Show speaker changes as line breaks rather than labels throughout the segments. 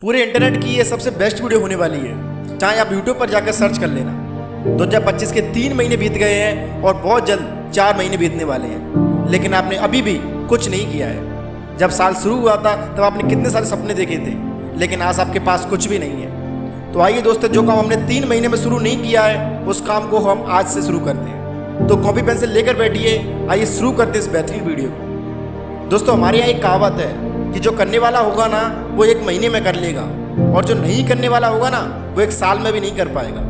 पूरे इंटरनेट की ये सबसे बेस्ट वीडियो होने वाली है, चाहे आप यूट्यूब पर जाकर सर्च कर लेना। 2025 के 3 महीने बीत गए हैं और बहुत जल्द 4 महीने बीतने वाले हैं, लेकिन आपने अभी भी कुछ नहीं किया है। जब साल शुरू हुआ था तब आपने कितने सारे सपने देखे थे, लेकिन आज आपके पास कुछ भी नहीं है। तो आइए दोस्तों, जो काम हमने 3 महीने में शुरू नहीं किया है उस काम को हम आज से शुरू करते हैं। तो कॉपी पेंसिल लेकर बैठिए, आइए शुरू करते हैं इस बेहतरीन वीडियो को। दोस्तों, हमारे यहाँ एक कहावत है कि जो करने वाला होगा ना वो 1 महीने में कर लेगा, और जो नहीं करने वाला होगा ना वो 1 साल में भी नहीं कर पाएगा।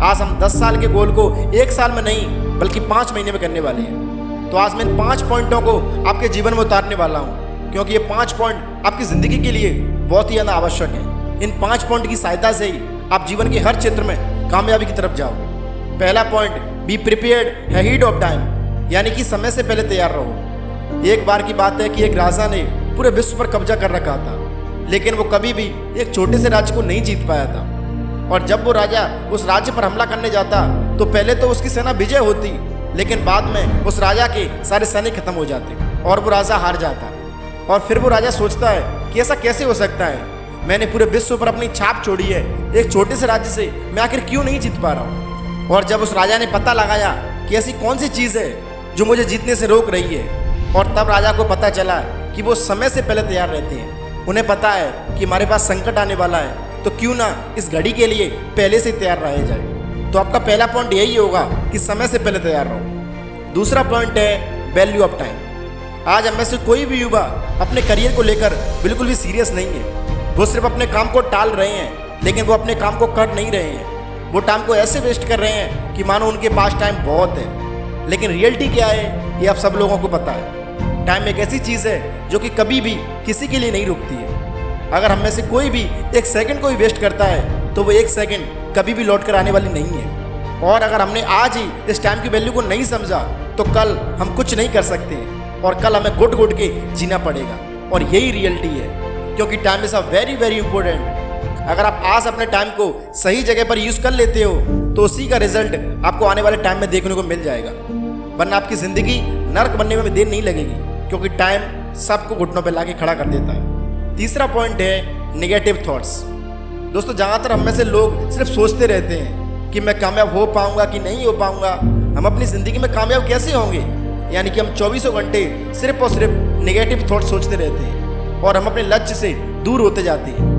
आज हम 10 साल के गोल को 1 साल में नहीं बल्कि 5 महीने में करने वाले हैं। तो आज मैं इन 5 पॉइंटों को आपके जीवन में उतारने वाला हूँ, क्योंकि ये 5 पॉइंट आपकी ज़िंदगी के लिए बहुत ही ज़्यादा आवश्यक है। इन 5 पॉइंट की सहायता से ही आप जीवन के हर क्षेत्र में कामयाबी की तरफ जाओगे। पहला point, be prepared ahead of time, यानी कि समय से पहले तैयार रहो। एक बार की बात है कि एक राजा ने पूरे विश्व पर कब्जा कर रखा था, लेकिन वो कभी भी एक छोटे से राज्य को नहीं जीत पाया था। और जब वो राजा उस राज्य पर हमला करने जाता तो पहले तो उसकी सेना विजय होती, लेकिन बाद में उस राजा के सारे सैनिक खत्म हो जाते और वो राजा हार जाता। और फिर वो राजा सोचता है कि ऐसा कैसे हो सकता है, मैंने पूरे विश्व पर अपनी छाप छोड़ी है, एक छोटे से राज्य से मैं आखिर क्यों नहीं जीत पा रहा हूँ। और जब उस राजा ने पता लगाया कि ऐसी कौन सी चीज़ है जो मुझे जीतने से रोक रही है, और तब राजा को पता चला कि वो समय से पहले तैयार रहते हैं। उन्हें पता है कि हमारे पास संकट आने वाला है, तो क्यों ना इस घड़ी के लिए पहले से तैयार रहा जाए। तो आपका पहला पॉइंट यही होगा कि समय से पहले तैयार रहो। दूसरा पॉइंट है वैल्यू ऑफ टाइम। आज हम में से कोई भी युवा अपने करियर को लेकर बिल्कुल भी सीरियस नहीं है। वो सिर्फ अपने काम को टाल रहे हैं, लेकिन वो अपने काम को कर नहीं रहे हैं। वो टाइम को ऐसे वेस्ट कर रहे हैं कि मानो उनके पास टाइम बहुत है, लेकिन रियलिटी क्या है ये आप सब लोगों को पता है। टाइम एक ऐसी चीज़ है जो कि कभी भी किसी के लिए नहीं रुकती है। अगर हम में से कोई भी 1 सेकंड को भी वेस्ट करता है तो वो 1 सेकंड कभी भी लौट कर आने वाली नहीं है। और अगर हमने आज ही इस टाइम की वैल्यू को नहीं समझा तो कल हम कुछ नहीं कर सकते, और कल हमें घुट घुट के जीना पड़ेगा। और यही रियलिटी है, क्योंकि time is a very very important. अगर आप आज अपने टाइम को सही जगह पर यूज़ कर लेते हो तो उसी का रिजल्ट आपको आने वाले टाइम में देखने को मिल जाएगा, वरना आपकी ज़िंदगी नर्क बनने में देर नहीं लगेगी, क्योंकि टाइम सबको घुटनों पे लाके खड़ा कर देता है। तीसरा पॉइंट है नेगेटिव थॉट्स। दोस्तों, ज़्यादातर हम में से लोग सिर्फ सोचते रहते हैं कि मैं कामयाब हो पाऊंगा कि नहीं हो पाऊंगा, हम अपनी ज़िंदगी में कामयाब कैसे होंगे। यानी कि हम 24 घंटे सिर्फ और सिर्फ नेगेटिव थॉट्स सोचते रहते हैं और हम अपने लक्ष्य से दूर होते जाते हैं।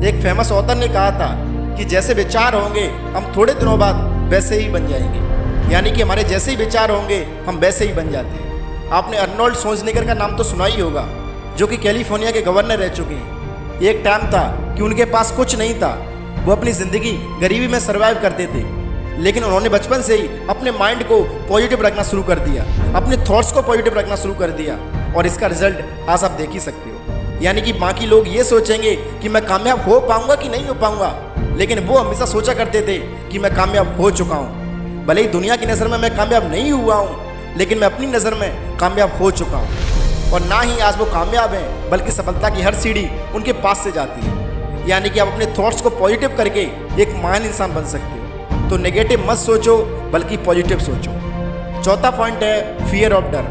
एक फेमस ऑथर ने कहा था कि जैसे विचार होंगे हम थोड़े दिनों बाद वैसे ही बन जाएंगे। यानी कि हमारे जैसे ही विचार होंगे हम वैसे ही बन जाते हैं। आपने अर्नोल्ड श्वार्ज़नेगर का नाम तो सुना ही होगा, जो कि कैलिफोर्निया के गवर्नर रह चुके हैं। एक टाइम था कि उनके पास कुछ नहीं था, वो अपनी ज़िंदगी गरीबी में सर्वाइव करते थे, लेकिन उन्होंने बचपन से ही अपने माइंड को पॉजिटिव रखना शुरू कर दिया, अपने थॉट्स को पॉजिटिव रखना शुरू कर दिया, और इसका रिजल्ट आज आप देख ही सकते हो। यानी कि बाकी लोग ये सोचेंगे कि मैं कामयाब हो पाऊंगा कि नहीं हो पाऊंगा, लेकिन वो हमेशा सोचा करते थे कि मैं कामयाब हो चुका हूँ। भले ही दुनिया की नज़र में मैं कामयाब नहीं हुआ हूँ, लेकिन मैं अपनी नज़र में कामयाब हो चुका हूँ। और ना ही आज वो कामयाब हैं, बल्कि सफलता की हर सीढ़ी उनके पास से जाती है। यानी कि आप अपने थॉट्स को पॉजिटिव करके एक महान इंसान बन सकते हो। तो नेगेटिव मत सोचो, बल्कि पॉजिटिव सोचो। चौथा पॉइंट है फियर ऑफ डर।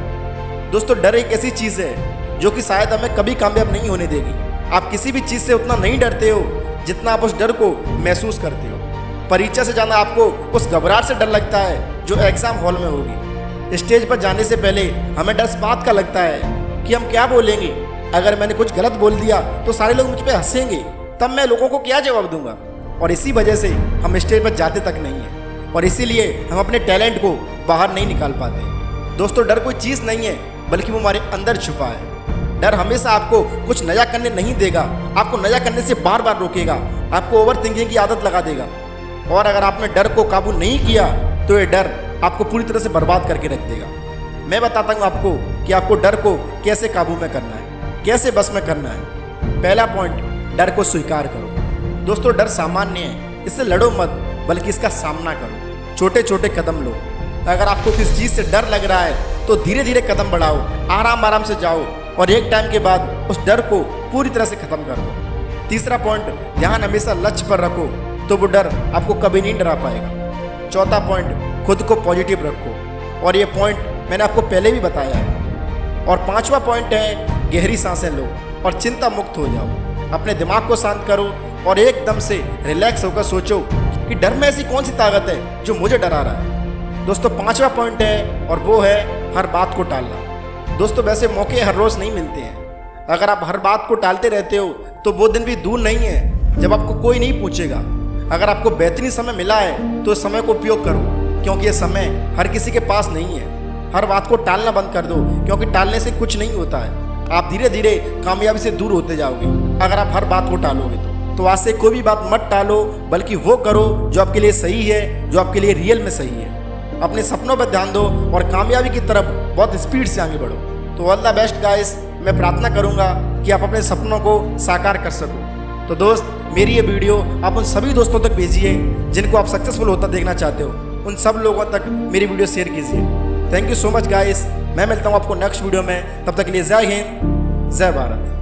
दोस्तों, डर एक ऐसी चीज़ है जो कि शायद हमें कभी कामयाब नहीं होने देगी। आप किसी भी चीज़ से उतना नहीं डरते हो जितना आप उस डर को महसूस करते हो। परीक्षा से ज़्यादा आपको उस घबराहट से डर लगता है जो एग्ज़ाम हॉल में होगी। स्टेज पर जाने से पहले हमें डर इस बात का लगता है कि हम क्या बोलेंगे। अगर मैंने कुछ गलत बोल दिया तो सारे लोग मुझ पर हंसेंगे, तब मैं लोगों को क्या जवाब दूंगा। और इसी वजह से हम स्टेज पर जाते तक नहीं हैं, और इसीलिए हम अपने टैलेंट को बाहर नहीं निकाल पाते। दोस्तों, डर कोई चीज़ नहीं है, बल्कि वो हमारे अंदर छुपा है। डर हमेशा आपको कुछ नया करने नहीं देगा, आपको नया करने से बार बार रोकेगा, आपको ओवर थिंकिंग की आदत लगा देगा। और अगर आपने डर को काबू नहीं किया तो ये डर आपको पूरी तरह से बर्बाद करके रख देगा। मैं बताता हूँ आपको कि आपको डर को कैसे काबू में करना है, कैसे बस में करना है। पहला पॉइंट, डर को स्वीकार करो। दोस्तों, डर सामान्य है, इससे लड़ो मत, बल्कि इसका सामना करो। छोटे छोटे कदम लो। अगर आपको किस चीज़ से डर लग रहा है तो धीरे धीरे कदम बढ़ाओ, आराम आराम से जाओ, और एक टाइम के बाद उस डर को पूरी तरह से ख़त्म कर दो। तीसरा पॉइंट, ध्यान हमेशा लक्ष्य पर रखो, तो वो डर आपको कभी नहीं डरा पाएगा। चौथा पॉइंट, खुद को पॉजिटिव रखो, और ये पॉइंट मैंने आपको पहले भी बताया है। और 5वां पॉइंट है गहरी सांसें लो और चिंता मुक्त हो जाओ। अपने दिमाग को शांत करो और एकदम से रिलैक्स होकर सोचो कि डर में ऐसी कौन सी ताकत है जो मुझे डरा रहा है। दोस्तों 5वां पॉइंट है और वो है हर बात को टालना। दोस्तों वैसे मौके हर रोज नहीं मिलते हैं। अगर आप हर बात को टालते रहते हो तो वो दिन भी दूर नहीं है जब आपको कोई नहीं पूछेगा। अगर आपको बेहतरीन समय मिला है तो इस समय को उपयोग करो, क्योंकि ये समय हर किसी के पास नहीं है। हर बात को टालना बंद कर दो, क्योंकि टालने से कुछ नहीं होता है। आप धीरे धीरे कामयाबी से दूर होते जाओगे अगर आप हर बात को टालोगे तो आज से कोई भी बात मत टालो, बल्कि वो करो जो आपके लिए सही है, जो आपके लिए रियल में सही है। अपने सपनों पर ध्यान दो और कामयाबी की तरफ बहुत स्पीड से आगे बढ़ो। तो ऑल द बेस्ट गाइस। मैं प्रार्थना करूंगा कि आप अपने सपनों को साकार कर सको। तो दोस्त, मेरी ये वीडियो आप उन सभी दोस्तों तक भेजिए जिनको आप सक्सेसफुल होता देखना चाहते हो। उन सब लोगों तक मेरी वीडियो शेयर कीजिए। Thank you so much guys. मैं मिलता हूँ आपको नेक्स्ट वीडियो में। तब तक के लिए जय हिंद, जय भारत।